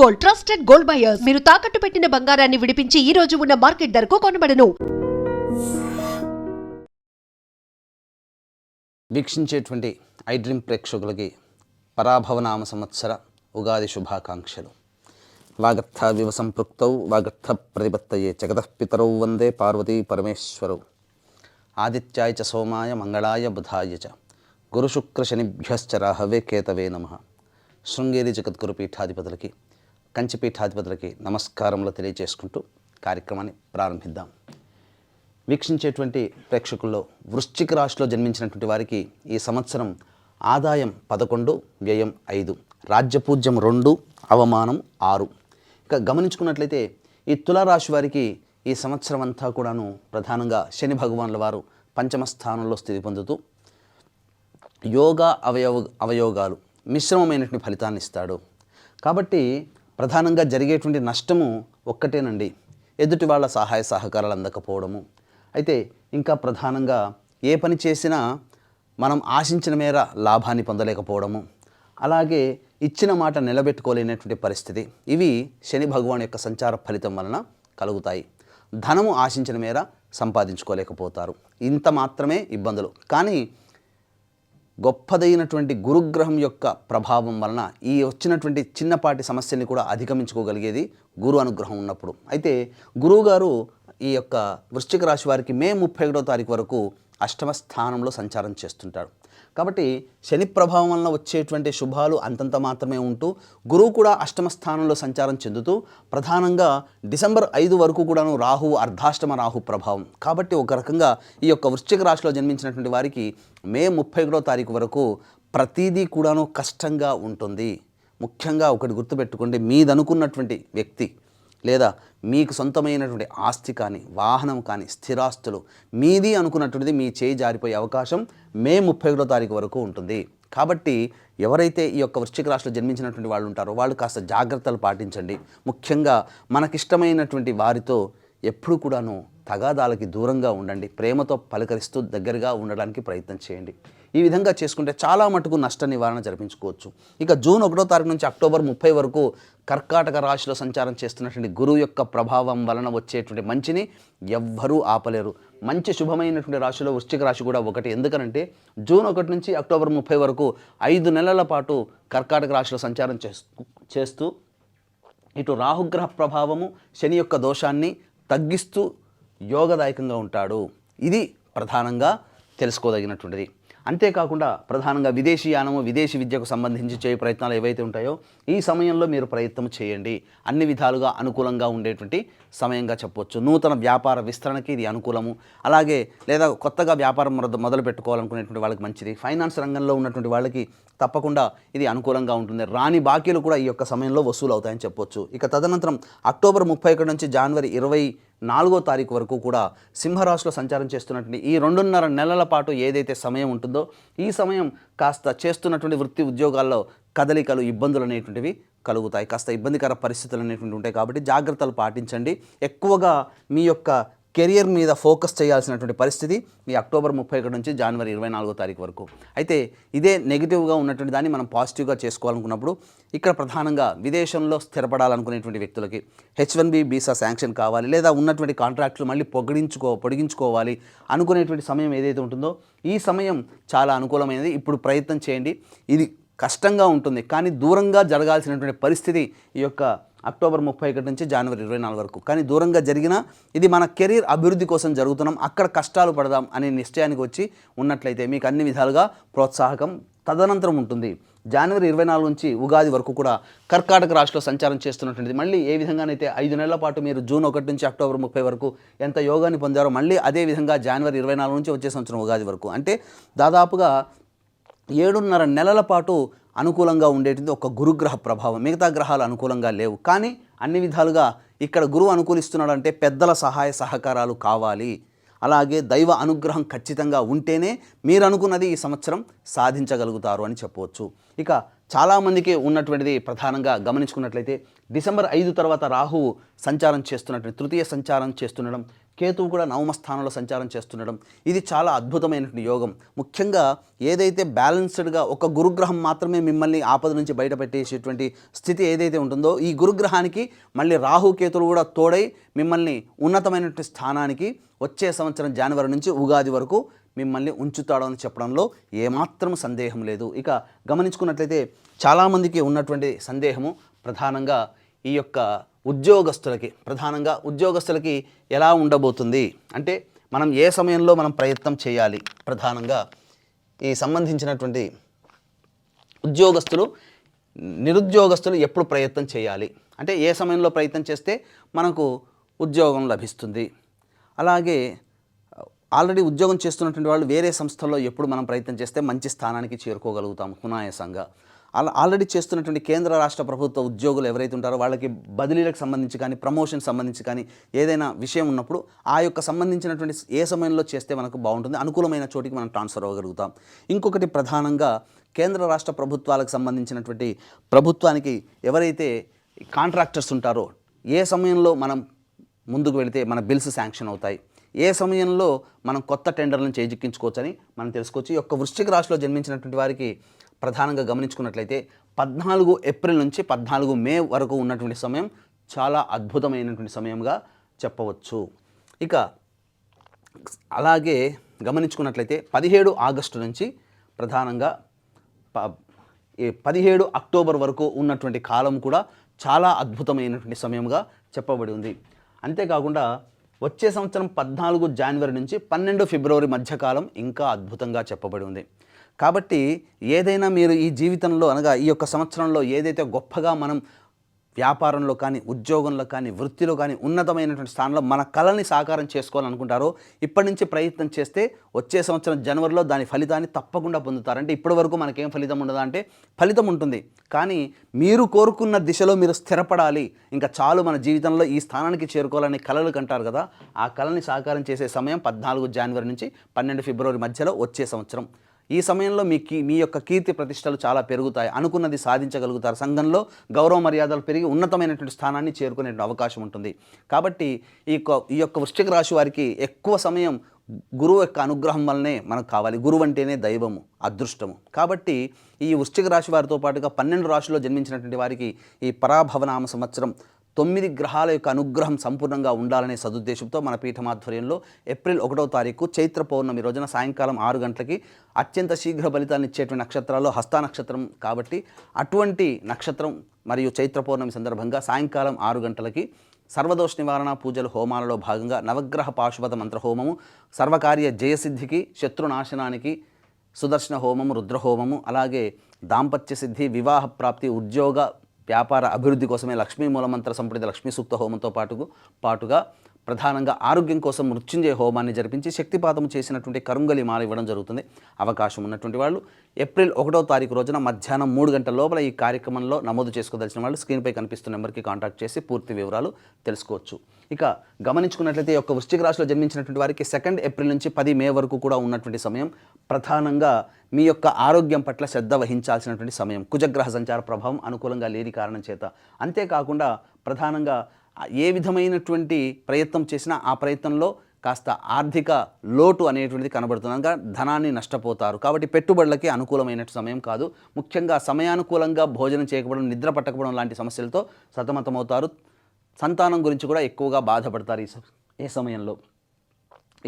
Gold, trusted gold buyers. మీరు తాకట్టు పెట్టిన బంగారాన్ని విడిపించి ఈ రోజు ఉన్న మార్కెట్ ధరకు కొనబడను. వీక్షించేటువంటి ఐ డ్రీమ్ ప్రేక్షకులకి పరాభవనామ సంవత్సర ఉగాది శుభాకాంక్షలు. వాగర్థ సంపృక్తౌ వాగర్థ ప్రతిపత్తయే జగతః పితరౌ వందే పార్వతీ పరమేశ్వరౌ. ఆదిత్యాయ చ సోమాయ మంగళాయ బుధాయ చ గురుశుక్ర శనిభ్యశ్చ రాహవే కేతవే నమః. శృంగేరి జగద్గురు పీఠాధిపతులకి, కంచి పీఠాధిపతులకి నమస్కారములు తెలియజేసుకుంటూ కార్యక్రమాన్ని ప్రారంభిద్దాం. వీక్షించేటువంటి ప్రేక్షకుల్లో వృశ్చిక రాశిలో జన్మించినటువంటి వారికి ఈ సంవత్సరం ఆదాయం 11, వ్యయం 5, రాజ్యపూజ్యం 2, అవమానం 6. ఇక గమనించుకున్నట్లయితే ఈ తులారాశి వారికి ఈ సంవత్సరం అంతా కూడాను ప్రధానంగా శని భగవానుల వారు పంచమ స్థానంలో స్థితి పొందుతూ యోగా అవయోగాలు మిశ్రమమైనటువంటి ఫలితాన్ని ఇస్తాడు. కాబట్టి ప్రధానంగా జరిగేటువంటి నష్టము ఒక్కటేనండి, ఎదుటి వాళ్ళ సహాయ సహకారాలు అందకపోవడము. అయితే ఇంకా ప్రధానంగా ఏ పని చేసినా మనం ఆశించిన మేర లాభాన్ని పొందలేకపోవడము, అలాగే ఇచ్చిన మాట నిలబెట్టుకోలేనటువంటి పరిస్థితి, ఇవి శని భగవాన్ యొక్క సంచార ఫలితం వలన కలుగుతాయి. ధనము ఆశించిన మేర సంపాదించుకోలేకపోతారు. ఇంత మాత్రమే ఇబ్బందులు. కానీ గొప్పదైనటువంటి గురుగ్రహం యొక్క ప్రభావం వలన ఈ వచ్చినటువంటి చిన్నపాటి సమస్యల్ని కూడా అధిగమించుకోగలిగేది గురు అనుగ్రహం ఉన్నప్పుడు. అయితే గురువుగారు ఈ యొక్క వృశ్చిక రాశి వారికి మే 31వ తారీఖు వరకు అష్టమ స్థానంలో సంచారం చేస్తుంటాడు. కాబట్టి శని ప్రభావం వలన వచ్చేటువంటి శుభాలు అంతంత మాత్రమే ఉంటూ గురువు కూడా అష్టమ స్థానంలో సంచారం చెందుతూ ప్రధానంగా డిసెంబర్ 5 వరకు కూడాను రాహువు అర్ధాష్టమ రాహు ప్రభావం. కాబట్టి ఒక రకంగా ఈ యొక్క వృశ్చిక రాశిలో జన్మించినటువంటి వారికి మే 31వ తారీఖు వరకు ప్రతిదీ కూడాను కష్టంగా ఉంటుంది. ముఖ్యంగా ఒకటి గుర్తుపెట్టుకోండి, మీదనుకున్నటువంటి వ్యక్తి లేదా మీకు సొంతమైనటువంటి ఆస్తి కానీ, వాహనం కానీ, స్థిరాస్తులు మీది అనుకున్నటువంటిది మీ చేయి జారిపోయే అవకాశం మే 31వ తారీఖు వరకు ఉంటుంది. కాబట్టి ఎవరైతే ఈ యొక్క వృశ్చిక రాశిలో జన్మించినటువంటి వాళ్ళు ఉంటారో వాళ్ళు కాస్త జాగ్రత్తలు పాటించండి. ముఖ్యంగా మనకిష్టమైనటువంటి వారితో ఎప్పుడు కూడాను తగాదాలకి దూరంగా ఉండండి. ప్రేమతో పలకరిస్తూ దగ్గరగా ఉండడానికి ప్రయత్నం చేయండి. ఈ విధంగా చేసుకుంటే చాలా మటుకు నష్ట నివారణ జరిపించుకోవచ్చు. ఇక జూన్ 1వ తారీఖు నుంచి అక్టోబర్ 30 వరకు కర్కాటక రాశిలో సంచారం చేస్తున్నటువంటి గురువు యొక్క ప్రభావం వలన వచ్చేటువంటి మంచిని ఎవ్వరూ ఆపలేరు. మంచి శుభమైనటువంటి రాశిలో వృశ్చిక రాశి కూడా ఒకటి. ఎందుకనంటే జూన్ 1 నుంచి అక్టోబర్ 30 వరకు 5 నెలల పాటు కర్కాటక రాశిలో సంచారం చేస్తూ ఇటు రాహుగ్రహ ప్రభావము శని యొక్క దోషాన్ని తగ్గిస్తూ యోగదాయకంగా ఉంటాడు. ఇది ప్రధానంగా తెలుసుకోదగినటువంటిది. అంతేకాకుండా ప్రధానంగా విదేశీయానము, విదేశీ విద్యకు సంబంధించి చేయ ప్రయత్నాలు ఏవైతే ఉంటాయో ఈ సమయంలో మీరు ప్రయత్నం చేయండి. అన్ని విధాలుగా అనుకూలంగా ఉండేటువంటి సమయంగా చెప్పవచ్చు. నూతన వ్యాపార విస్తరణకి ఇది అనుకూలము. అలాగే లేదా కొత్తగా వ్యాపారం మొదలు పెట్టుకోవాలనుకునేటువంటి వాళ్ళకి మంచిది. ఫైనాన్స్ రంగంలో ఉన్నటువంటి వాళ్ళకి తప్పకుండా ఇది అనుకూలంగా ఉంటుంది. రాని బాకీలు కూడా ఈ యొక్క సమయంలో వసూలు అవుతాయని చెప్పొచ్చు. ఇక తదనంతరం అక్టోబర్ 31 నుంచి జనవరి 24వ తారీఖు వరకు కూడా సింహరాశిలో సంచారం చేస్తున్నటువంటి ఈ 2.5 నెలల పాటు ఏదైతే సమయం ఉంటుందో ఈ సమయం కాస్త చేస్తున్నటువంటి వృత్తి ఉద్యోగాల్లో కదలికలు, ఇబ్బందులు అనేటువంటివి కలుగుతాయి. కాస్త ఇబ్బందికర పరిస్థితులు అనేటువంటివి ఉంటాయి. కాబట్టి జాగ్రత్తలు పాటించండి. ఎక్కువగా మీ యొక్క కెరియర్ మీద ఫోకస్ చేయాల్సినటువంటి పరిస్థితి ఈ అక్టోబర్ 31 నుంచి జనవరి 24వ తారీఖు వరకు. అయితే ఇదే నెగిటివ్గా ఉన్నటువంటి దాన్ని మనం పాజిటివ్గా చేసుకోవాలనుకున్నప్పుడు ఇక్కడ ప్రధానంగా విదేశంలో స్థిరపడాలనుకునేటువంటి వ్యక్తులకి H1B వీసా శాంక్షన్ కావాలి, లేదా ఉన్నటువంటి కాంట్రాక్టులు మళ్ళీ పొడిగించుకోవాలి అనుకునేటువంటి సమయం ఏదైతే ఉంటుందో ఈ సమయం చాలా అనుకూలమైనది. ఇప్పుడు ప్రయత్నం చేయండి. ఇది కష్టంగా ఉంటుంది, కానీ దూరంగా జరగాల్సినటువంటి పరిస్థితి ఈ యొక్క అక్టోబర్ 31 నుంచి జనవరి 24 వరకు. కానీ దూరంగా జరిగినా ఇది మన కెరీర్ అభివృద్ధి కోసం జరుగుతున్నాం, అక్కడ కష్టాలు పడదాం అనే నిశ్చయానికి వచ్చి ఉన్నట్లయితే మీకు అన్ని విధాలుగా ప్రోత్సాహకం తదనంతరం ఉంటుంది. జనవరి 24 నుంచి ఉగాది వరకు కూడా కర్కాటక రాశిలో సంచారం చేస్తున్నటువంటిది మళ్ళీ ఏ విధంగానైతే 5 నెలల పాటు మీరు జూన్ 1 నుంచి అక్టోబర్ 30 వరకు ఎంత యోగాన్ని పొందారో మళ్ళీ అదే విధంగా జనవరి 24 నుంచి వచ్చే సంవత్సరం ఉగాది వరకు, అంటే దాదాపుగా 7.5 నెలల పాటు అనుకూలంగా ఉండేటిది ఒక గురుగ్రహ ప్రభావం. మిగతా గ్రహాలు అనుకూలంగా లేవు. కానీ అన్ని విధాలుగా ఇక్కడ గురువు అనుకూలిస్తున్నాడు అంటే పెద్దల సహాయ సహకారాలు కావాలి. అలాగే దైవ అనుగ్రహం ఖచ్చితంగా ఉంటేనే మీరు అనుకున్నది ఈ సంవత్సరం సాధించగలుగుతారు అని చెప్పవచ్చు. ఇక చాలామందికి ఉన్నటువంటిది ప్రధానంగా గమనించుకున్నట్లయితే డిసెంబర్ 5 తర్వాత రాహువు సంచారం చేస్తున్నటువంటి తృతీయ సంచారం చేస్తుండడం, కేతువు కూడా నవమ స్థానంలో సంచారం చేస్తుండడం, ఇది చాలా అద్భుతమైనటువంటి యోగం. ముఖ్యంగా ఏదైతే బ్యాలెన్స్డ్గా ఒక గురుగ్రహం మాత్రమే మిమ్మల్ని ఆపద నుంచి బయటపెట్టేసేటువంటి స్థితి ఏదైతే ఉంటుందో, ఈ గురుగ్రహానికి మళ్ళీ రాహు కేతువులు కూడా తోడై మిమ్మల్ని ఉన్నతమైనటువంటి స్థానానికి వచ్చే సంవత్సరం జనవరి నుంచి ఉగాది వరకు మిమ్మల్ని ఉంచుతాడు అని చెప్పడంలో ఏమాత్రం సందేహం లేదు. ఇక గమనించుకున్నట్లయితే చాలామందికి ఉన్నటువంటి సందేహము ప్రధానంగా ఈ యొక్క ఉద్యోగస్తులకి ఎలా ఉండబోతుంది అంటే మనం ఏ సమయంలో మనం ప్రయత్నం చేయాలి. ప్రధానంగా ఈ సంబంధించినటువంటి నిరుద్యోగస్తులు ఎప్పుడు ప్రయత్నం చేయాలి అంటే ఏ సమయంలో ప్రయత్నం చేస్తే మనకు ఉద్యోగం లభిస్తుంది. అలాగే ఆల్రెడీ ఉద్యోగం చేస్తున్నటువంటి వాళ్ళు వేరే సంస్థల్లో ఎప్పుడు మనం ప్రయత్నం చేస్తే మంచి స్థానానికి చేరుకోగలుగుతాం సునాయాసంగా. ఆల్రెడీ చేస్తున్నటువంటి కేంద్ర రాష్ట్ర ప్రభుత్వ ఉద్యోగులు ఎవరైతే ఉంటారో వాళ్ళకి బదిలీలకు సంబంధించి కానీ ప్రమోషన్ సంబంధించి కానీ ఏదైనా విషయం ఉన్నప్పుడు ఆ యొక్క సంబంధించినటువంటి ఏ సమయంలో చేస్తే మనకు బాగుంటుంది, అనుకూలమైన చోటికి మనం ట్రాన్స్ఫర్ అవ్వగలుగుతాం. ఇంకొకటి ప్రధానంగా కేంద్ర రాష్ట్ర ప్రభుత్వాలకు సంబంధించినటువంటి ప్రభుత్వానికి ఎవరైతే కాంట్రాక్టర్స్ ఉంటారో ఏ సమయంలో మనం ముందుకు వెళితే మన బిల్స్ శాంక్షన్ అవుతాయి, ఏ సమయంలో మనం కొత్త టెండర్లను చేజిక్కించుకోవచ్చని మనం తెలుసుకోవచ్చు. ఈ యొక్క వృశ్చిక రాశిలో జన్మించినటువంటి వారికి ప్రధానంగా గమనించుకున్నట్లయితే 14 ఏప్రిల్ నుంచి 14 మే వరకు ఉన్నటువంటి సమయం చాలా అద్భుతమైనటువంటి సమయంగా చెప్పవచ్చు. ఇక అలాగే గమనించుకున్నట్లయితే 17 ఆగస్టు నుంచి ప్రధానంగా 17 అక్టోబర్ వరకు ఉన్నటువంటి కాలం కూడా చాలా అద్భుతమైనటువంటి సమయంగా చెప్పబడి ఉంది. అంతేకాకుండా వచ్చే సంవత్సరం 14 జనవరి నుంచి 12 ఫిబ్రవరి మధ్యకాలం ఇంకా అద్భుతంగా చెప్పబడి ఉంది. కాబట్టి ఏదైనా మీరు ఈ జీవితంలో అనగా ఈ యొక్క సంవత్సరంలో ఏదైతే గొప్పగా మనం వ్యాపారంలో కానీ ఉద్యోగంలో కానీ వృత్తిలో కానీ ఉన్నతమైనటువంటి స్థానంలో మన కళని సాకారం చేసుకోవాలనుకుంటారో ఇప్పటి నుంచి ప్రయత్నం చేస్తే వచ్చే సంవత్సరం జనవరిలో దాని ఫలితాన్ని తప్పకుండా పొందుతారు. అంటే ఇప్పటి వరకు మనకేం ఫలితం ఉండదా అంటే ఫలితం ఉంటుంది, కానీ మీరు కోరుకున్న దిశలో మీరు స్థిరపడాలి. ఇంకా చాలు మన జీవితంలో ఈ స్థానానికి చేరుకోవాలని కళలు కంటారు కదా, ఆ కళని సాకారం చేసే సమయం 14 జనవరి నుంచి 12 ఫిబ్రవరి మధ్యలో వచ్చే సంవత్సరం. ఈ సమయంలో మీ యొక్క కీర్తి ప్రతిష్టలు చాలా పెరుగుతాయి, అనుకున్నది సాధించగలుగుతారు, సంఘంలో గౌరవ మర్యాదలు పెరిగి ఉన్నతమైనటువంటి స్థానాన్ని చేరుకునే అవకాశం ఉంటుంది. కాబట్టి ఈ యొక్క వృశ్చిక రాశి వారికి ఎక్కువ సమయం గురువు యొక్క అనుగ్రహం వల్లనే మనకు కావాలి. గురువు అంటేనే దైవము, అదృష్టము. కాబట్టి ఈ వృశ్చిక రాశి వారితో పాటుగా 12 రాశుల్లో జన్మించినటువంటి వారికి ఈ పరాభవనామ సంవత్సరం 9 గ్రహాల యొక్క అనుగ్రహం సంపూర్ణంగా ఉండాలనే సదుద్దేశంతో మన పీఠమాధ్వర్యంలో ఏప్రిల్ 1వ తారీఖు చైత్ర పౌర్ణమి రోజున సాయంకాలం 6 గంటలకి అత్యంత శీఘ్ర ఫలితాన్ని ఇచ్చేటువంటి నక్షత్రాల్లో హస్త నక్షత్రం కాబట్టి అటువంటి నక్షత్రం మరియు చైత్ర పౌర్ణమి సందర్భంగా సాయంకాలం 6 గంటలకి సర్వదోష నివారణ పూజలు హోమాలలో భాగంగా నవగ్రహ పాశుపత మంత్రహోమము, సర్వకార్య జయసిద్ధికి, శత్రునాశనానికి సుదర్శన హోమము, రుద్రహోమము, అలాగే దాంపత్య సిద్ధి, వివాహ ప్రాప్తి, ఉద్యోగ వ్యాపార అభివృద్ధి కోసమే లక్ష్మీ మూలమంత్ర సంప్రదిత లక్ష్మీ సూక్త హోమంతో పాటుగా ప్రధానంగా ఆరోగ్యం కోసం మృత్యుంజయ హోమాన్ని జరిపించి శక్తిపాతం చేసినటువంటి కరుంగలి మాల ఇవ్వడం జరుగుతుంది. అవకాశం ఉన్నటువంటి వాళ్ళు ఏప్రిల్ 1వ తారీఖు రోజున మధ్యాహ్నం 3 గంటల లోపల ఈ కార్యక్రమంలో నమోదు చేసుకోదలిచిన వాళ్ళు స్క్రీన్పై కనిపిస్తున్న నెంబర్కి కాంటాక్ట్ చేసి పూర్తి వివరాలు తెలుసుకోవచ్చు. ఇక గమనించుకున్నట్లయితే ఈ యొక్క వృశ్చిక రాశిలో జన్మించినటువంటి వారికి 2 ఏప్రిల్ నుంచి 10 మే వరకు కూడా ఉన్నటువంటి సమయం ప్రధానంగా మీ యొక్క ఆరోగ్యం పట్ల శ్రద్ధ వహించాల్సినటువంటి సమయం. కుజగ్రహ సంచార ప్రభావం అనుకూలంగా లేని కారణం చేత, అంతేకాకుండా ప్రధానంగా ఏ విధమైనటువంటి ప్రయత్నం చేసినా ఆ ప్రయత్నంలో కాస్త ఆర్థిక లోటు అనేటువంటిది కనబడుతుంది, అనగా ధనాన్ని నష్టపోతారు. కాబట్టి పెట్టుబడులకి అనుకూలమైన సమయం కాదు. ముఖ్యంగా సమయానుకూలంగా భోజనం చేయకపోవడం, నిద్ర పట్టకపోవడం లాంటి సమస్యలతో సతమతమవుతారు. సంతానం గురించి కూడా ఎక్కువగా బాధపడతారు ఈ సమయంలో.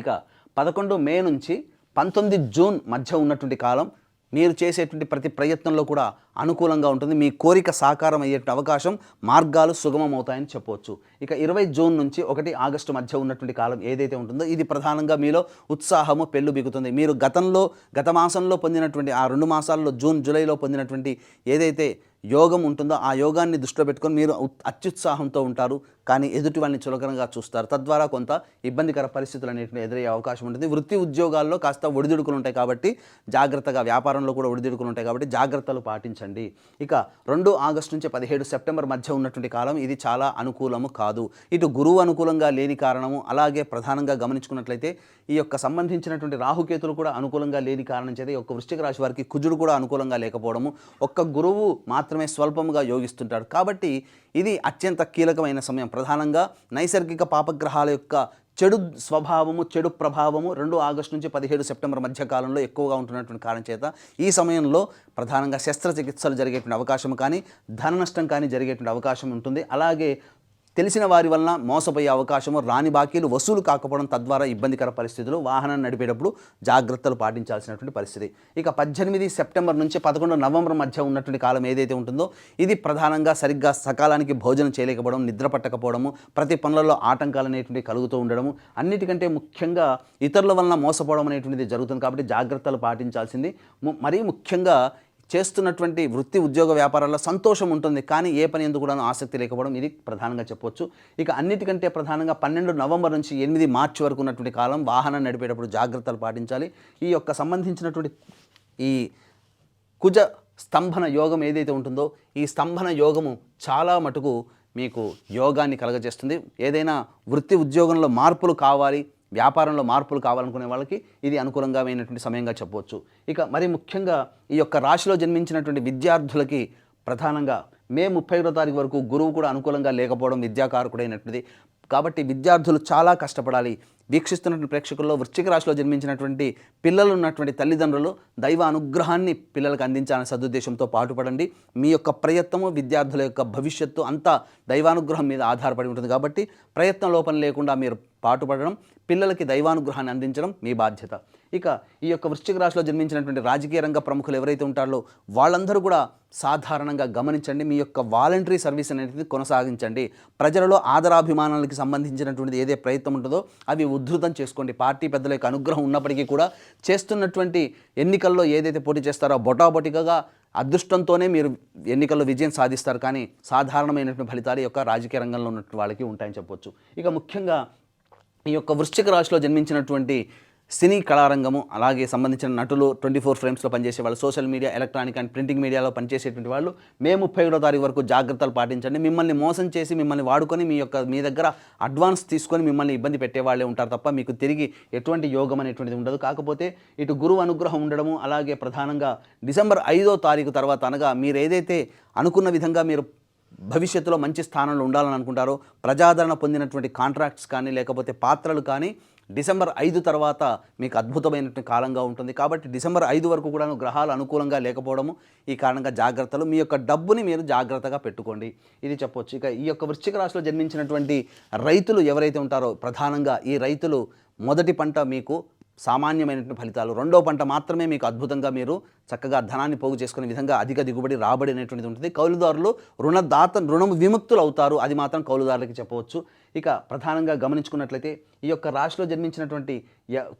ఇక 11 మే నుంచి 19 జూన్ మధ్య ఉన్నటువంటి కాలం మీరు చేసేటువంటి ప్రతి ప్రయత్నంలో కూడా అనుకూలంగా ఉంటుంది. మీ కోరిక సాకారం అయ్యే అవకాశం, మార్గాలు సుగమం అవుతాయని చెప్పవచ్చు. ఇక 20 జూన్ నుంచి 1 ఆగస్టు మధ్య ఉన్నటువంటి కాలం ఏదైతే ఉంటుందో ఇది ప్రధానంగా మీలో ఉత్సాహము పెళ్ళు బిగుతుంది. మీరు గత మాసంలో పొందినటువంటి ఆ 2 మాసాల్లో జూన్ జూలైలో పొందినటువంటి ఏదైతే యోగం ఉంటుందో ఆ యోగాన్ని దృష్టిలో పెట్టుకొని మీరు అత్యుత్సాహంతో ఉంటారు, కానీ ఎదుటి వాళ్ళని చులకనగా చూస్తారు. తద్వారా కొంత ఇబ్బందికర పరిస్థితులు అనేటివి ఎదురయ్యే అవకాశం ఉంటుంది. వృత్తి ఉద్యోగాల్లో కాస్త ఒడిదుడుకులు ఉంటాయి కాబట్టి జాగ్రత్తగా, వ్యాపారంలో కూడా ఒడిదుడుకులు ఉంటాయి కాబట్టి జాగ్రత్తలు పాటించండి. ఇక 2 ఆగస్టు నుంచి 17 సెప్టెంబర్ మధ్య ఉన్నటువంటి కాలం ఇది చాలా అనుకూలము కాదు. ఇటు గురువు అనుకూలంగా లేని కారణము, అలాగే ప్రధానంగా గమనించుకున్నట్లయితే ఈ యొక్క సంబంధించినటువంటి రాహుకేతులు కూడా అనుకూలంగా లేని కారణం చేత ఈ యొక్క వృశ్చిక రాశి వారికి కుజుడు కూడా అనుకూలంగా లేకపోవడము, ఒక్క గురువు మాత్రమే స్వల్పముగా యోగిస్తుంటాడు. కాబట్టి ఇది అత్యంత కీలకమైన సమయం. ప్రధానంగా నైసర్గిక పాపగ్రహాల యొక్క చెడు స్వభావము, చెడు ప్రభావము 2 ఆగస్టు నుంచి 17 సెప్టెంబర్ మధ్య కాలంలో ఎక్కువగా ఉంటున్నటువంటి కారణం చేత ఈ సమయంలో ప్రధానంగా శస్త్రచికిత్సలు జరిగేటువంటి అవకాశం కానీ, ధన నష్టం కానీ జరిగేటువంటి అవకాశం ఉంటుంది. అలాగే తెలిసిన వారి వలన మోసపోయే అవకాశము, రాని బాకీలు వసూలు కాకపోవడం, తద్వారా ఇబ్బందికర పరిస్థితులు, వాహనాన్ని నడిపేటప్పుడు జాగ్రత్తలు పాటించాల్సినటువంటి పరిస్థితి. ఇక 18 సెప్టెంబర్ నుంచి 11 నవంబర్ మధ్య ఉన్నటువంటి కాలం ఏదైతే ఉంటుందో ఇది ప్రధానంగా సరిగ్గా సకాలానికి భోజనం చేయలేకపోవడం, నిద్ర పట్టకపోవడము, ప్రతి పనులలో ఆటంకాలు అనేటువంటివి కలుగుతూ ఉండడము, అన్నిటికంటే ముఖ్యంగా ఇతరుల వలన మోసపోవడం అనేటువంటిది జరుగుతుంది. కాబట్టి జాగ్రత్తలు పాటించాల్సింది. మరీ ముఖ్యంగా చేస్తున్నటువంటి వృత్తి ఉద్యోగ వ్యాపారాల్లో సంతోషం ఉంటుంది, కానీ ఏ పని ఎందుకు కూడా ఆసక్తి లేకపోవడం ఇది ప్రధానంగా చెప్పొచ్చు. ఇక అన్నిటికంటే ప్రధానంగా 12 నవంబర్ నుంచి 8 మార్చి వరకు ఉన్నటువంటి కాలం వాహనం నడిపేటప్పుడు జాగ్రత్తలు పాటించాలి. ఈ యొక్క సంబంధించినటువంటి ఈ కుజ స్తంభన యోగం ఏదైతే ఉంటుందో ఈ స్తంభన యోగము చాలా మటుకు మీకు యోగాన్ని కలగజేస్తుంది. ఏదైనా వృత్తి ఉద్యోగంలో మార్పులు కావాలి, వ్యాపారంలో మార్పులు కావాలనుకునే వాళ్ళకి ఇది అనుకూలంగా అయినటువంటి సమయంగా చెప్పవచ్చు. ఇక మరి ముఖ్యంగా ఈ యొక్క రాశిలో జన్మించినటువంటి విద్యార్థులకి ప్రధానంగా మే 31వ తారీఖు వరకు గురువు కూడా అనుకూలంగా లేకపోవడం విద్యాకారకుడైనటువంటిది. కాబట్టి విద్యార్థులు చాలా కష్టపడాలి. వీక్షిస్తున్నటువంటి ప్రేక్షకుల్లో వృశ్చిక రాశిలో జన్మించినటువంటి పిల్లలు ఉన్నటువంటి తల్లిదండ్రులు దైవ అనుగ్రహాన్ని పిల్లలకు అందించాలనే సదుద్దేశంతో పాటుపడండి. మీ యొక్క ప్రయత్నము, విద్యార్థుల యొక్క భవిష్యత్తు అంతా దైవానుగ్రహం మీద ఆధారపడి ఉంటుంది. కాబట్టి ప్రయత్నం లోపం లేకుండా మీరు పాటుపడడం, పిల్లలకి దైవానుగ్రహాన్ని అందించడం మీ బాధ్యత. ఇక ఈ యొక్క వృశ్చిక రాశిలో జన్మించినటువంటి రాజకీయ రంగ ప్రముఖులు ఎవరైతే ఉంటారో వాళ్ళందరూ కూడా సాధారణంగా గమనించండి. మీ యొక్క వాలంటరీ సర్వీస్ అనేది కొనసాగించండి. ప్రజలలో ఆదరాభిమానాలకు సంబంధించినటువంటిది ఏదే ప్రయత్నం ఉంటుందో అవి ఉద్ధృతం చేసుకోండి. పార్టీ పెద్దల యొక్క అనుగ్రహం ఉన్నప్పటికీ కూడా చేస్తున్నటువంటి ఎన్నికల్లో ఏదైతే పోటీ చేస్తారో బొటాబొటికగా అదృష్టంతోనే మీరు ఎన్నికల్లో విజయం సాధిస్తారు. కానీ సాధారణమైనటువంటి ఫలితాలు ఈ యొక్క రాజకీయ రంగంలో ఉన్నటువంటి వాళ్ళకి ఉంటాయని చెప్పొచ్చు. ఇక ముఖ్యంగా ఈ యొక్క వృశ్చిక రాశిలో జన్మించినటువంటి సినీ కళారంగము, అలాగే సంబంధించిన నటులు, 24 ఫ్రేమ్స్లో పనిచేసే వాళ్ళు, social media, electronic and printing మీడియాలో పనిచేసేటువంటి వాళ్ళు మే 31వ తారీఖు వరకు జాగ్రత్తలు పాటించండి. మిమ్మల్ని మోసం చేసి, మిమ్మల్ని వాడుకొని మీ దగ్గర అడ్వాన్స్ తీసుకొని మిమ్మల్ని ఇబ్బంది పెట్టే వాళ్ళే ఉంటారు తప్ప మీకు తిరిగి ఎటువంటి యోగం అనేటువంటిది ఉండదు. కాకపోతే ఇటు గురువు అనుగ్రహం ఉండడము, అలాగే ప్రధానంగా డిసెంబర్ 5వ తారీఖు తర్వాత అనగా మీరు ఏదైతే అనుకున్న విధంగా మీరు భవిష్యత్తులో మంచి స్థానంలో ఉండాలని అనుకుంటారో, ప్రజాదరణ పొందినటువంటి కాంట్రాక్ట్స్ కానీ లేకపోతే పాత్రలు కానీ డిసెంబర్ 5 తర్వాత మీకు అద్భుతమైనటువంటి కాలంగా ఉంటుంది. కాబట్టి డిసెంబర్ 5 వరకు కూడా గ్రహాలు అనుకూలంగా లేకపోవడము, ఈ కారణంగా జాగ్రత్తలు, మీ యొక్క డబ్బుని మీరు జాగ్రత్తగా పెట్టుకోండి, ఇది చెప్పొచ్చు. ఇక ఈ యొక్క వృశ్చిక రాశిలో జన్మించినటువంటి రైతులు ఎవరైతే ఉంటారో ప్రధానంగా ఈ రైతులు మొదటి పంట మీకు సామాన్యమైనటువంటి ఫలితాలు, రెండో పంట మాత్రమే మీకు అద్భుతంగా మీరు చక్కగా ధనాన్ని పోగు చేసుకునే విధంగా అధిక దిగుబడి రాబడి అనేటువంటిది ఉంటుంది. కౌలుదారులు రుణం విముక్తులు అవుతారు, అది మాత్రం కౌలుదారులకి చెప్పవచ్చు. ఇక ప్రధానంగా గమనించుకున్నట్లయితే ఈ యొక్క రాశిలో జన్మించినటువంటి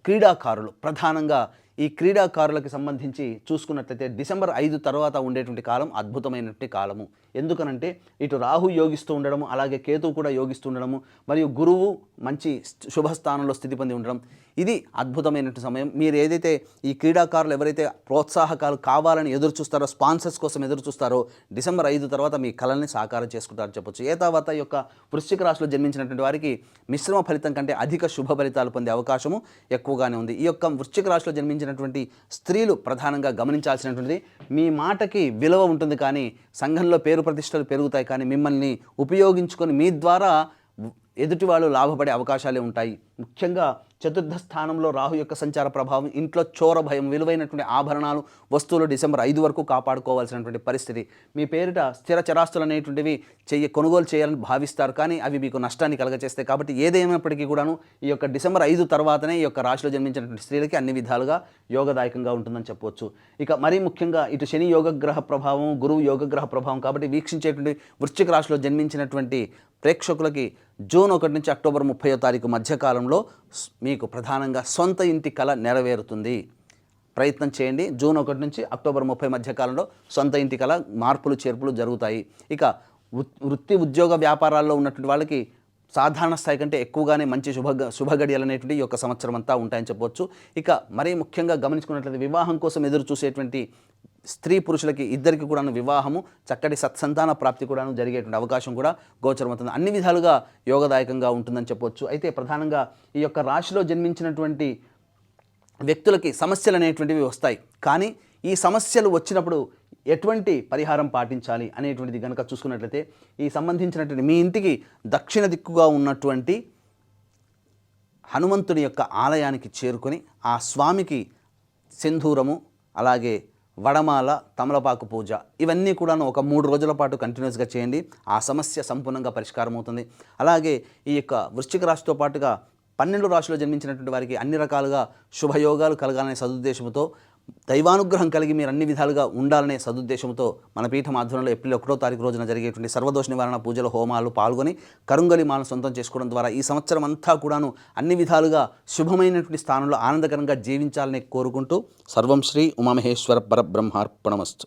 క్రీడాకారులు, ప్రధానంగా ఈ క్రీడాకారులకు సంబంధించి చూసుకున్నట్లయితే డిసెంబర్ 5 తర్వాత ఉండేటువంటి కాలం అద్భుతమైనటువంటి కాలము. ఎందుకనంటే ఇటు రాహు యోగిస్తూ ఉండడము, అలాగే కేతువు కూడా యోగిస్తూ ఉండడము, మరియు గురువు మంచి శుభస్థానంలో స్థితి పొంది ఉండడం, ఇది అద్భుతమైనటువంటి సమయం. మీరు ఏదైతే ఈ క్రీడాకారులు ఎవరైతే ప్రోత్సాహకాలు కావాలని ఎదురు చూస్తారో, స్పాన్సర్స్ కోసం ఎదురు చూస్తారో, డిసెంబర్ 5 తర్వాత మీ కళల్ని సాకారం చేసుకుంటారని చెప్పొచ్చు. ఏ తర్వాత ఈ యొక్క వృశ్చిక రాశిలో జన్మించినటువంటి వారికి మిశ్రమ ఫలితం కంటే అధిక శుభ ఫలితాలు పొందే అవకాశము ఎక్కువగానే ఉంది. ఈ యొక్క వృశ్చిక రాశిలో జన్మించినటువంటి స్త్రీలు ప్రధానంగా గమనించాల్సినటువంటిది, మీ మాటకి విలువ ఉంటుంది, కానీ సంఘంలో పేరు ప్రతిష్టలు పెరుగుతాయి, కానీ మిమ్మల్ని ఉపయోగించుకొని మీ ద్వారా ఎదుటి వాళ్ళు లాభపడే అవకాశాలే ఉంటాయి. ముఖ్యంగా చతుర్థ స్థానంలో రాహు యొక్క సంచార ప్రభావం, ఇంట్లో చోర భయం, విలువైనటువంటి ఆభరణాలు, వస్తువులు డిసెంబర్ 5 వరకు కాపాడుకోవాల్సినటువంటి పరిస్థితి. మీ పేరిట స్థిర చరాస్తులు అనేటువంటివి కొనుగోలు చేయాలని భావిస్తారు, కానీ అవి మీకు నష్టాన్ని కలగచేస్తాయి. కాబట్టి ఏదేమైనప్పటికీ కూడాను ఈ యొక్క డిసెంబర్ 5 తర్వాతనే ఈ యొక్క రాశిలో జన్మించినటువంటి స్త్రీలకి అన్ని విధాలుగా యోగదాయకంగా ఉంటుందని చెప్పవచ్చు. ఇక మరీ ముఖ్యంగా ఇటు శని యోగగ్రహ ప్రభావం, గురువు యోగగ్రహ ప్రభావం, కాబట్టి వీక్షించేటువంటి వృశ్చిక రాశిలో జన్మించినటువంటి ప్రేక్షకులకి జూన్ 1 నుంచి అక్టోబర్ 30వ తారీఖు మధ్యకాలంలో మీకు ప్రధానంగా సొంత ఇంటి కళ నెరవేరుతుంది. ప్రయత్నం చేయండి. జూన్ 1 నుంచి అక్టోబర్ 30 మధ్య కాలంలో సొంత ఇంటి కల మార్పులు చేర్పులు జరుగుతాయి. ఇక వృత్తి ఉద్యోగ వ్యాపారాల్లో ఉన్నటువంటి వాళ్ళకి సాధారణ స్థాయి కంటే ఎక్కువగానే మంచి శుభగడియలు అనేటువంటి ఈ యొక్క సంవత్సరం అంతా ఉంటాయని చెప్పవచ్చు. ఇక మరీ ముఖ్యంగా గమనించుకున్నట్లయితే వివాహం కోసం ఎదురు చూసేటువంటి స్త్రీ పురుషులకి ఇద్దరికి కూడాను వివాహము, చక్కటి సత్సంతాన ప్రాప్తి కూడాను జరిగేటువంటి అవకాశం కూడా గోచరమవుతుంది. అన్ని విధాలుగా యోగదాయకంగా ఉంటుందని చెప్పవచ్చు. అయితే ప్రధానంగా ఈ యొక్క రాశిలో జన్మించినటువంటి వ్యక్తులకి సమస్యలు అనేటువంటివి వస్తాయి. కానీ ఈ సమస్యలు వచ్చినప్పుడు ఎటువంటి పరిహారం పాటించాలి అనేటువంటిది కనుక చూసుకున్నట్లయితే ఈ సంబంధించినటువంటి మీ ఇంటికి దక్షిణ దిక్కుగా ఉన్నటువంటి హనుమంతుని యొక్క ఆలయానికి చేరుకొని ఆ స్వామికి సింధూరము, అలాగే వడమాల, తమలపాకు పూజ ఇవన్నీ కూడాను ఒక 3 రోజుల పాటు కంటిన్యూస్గా చేయండి. ఆ సమస్య సంపూర్ణంగా పరిష్కారం అవుతుంది. అలాగే ఈ యొక్క వృశ్చిక రాశితో పాటుగా 12 రాశిలో జన్మించినటువంటి వారికి అన్ని రకాలుగా శుభయోగాలు కలగాలనే సదుద్దేశంతో, దైవానుగ్రహం కలిగి మీరు అన్ని విధాలుగా ఉండాలనే సదుద్దేశంతో మన పీఠం ఆధ్వర్యంలో ఏప్రిల్ 1వ తారీఖు రోజున జరిగేటువంటి సర్వదోష నివారణ పూజలు, హోమాలు పాల్గొని కరుంగలి మాలను సొంతం చేసుకోవడం ద్వారా ఈ సంవత్సరం అంతా కూడాను అన్ని విధాలుగా శుభమైనటువంటి స్థానంలో ఆనందకరంగా జీవించాలని కోరుకుంటూ సర్వం శ్రీ ఉమామహేశ్వర పరబ్రహ్మార్పణమస్తు.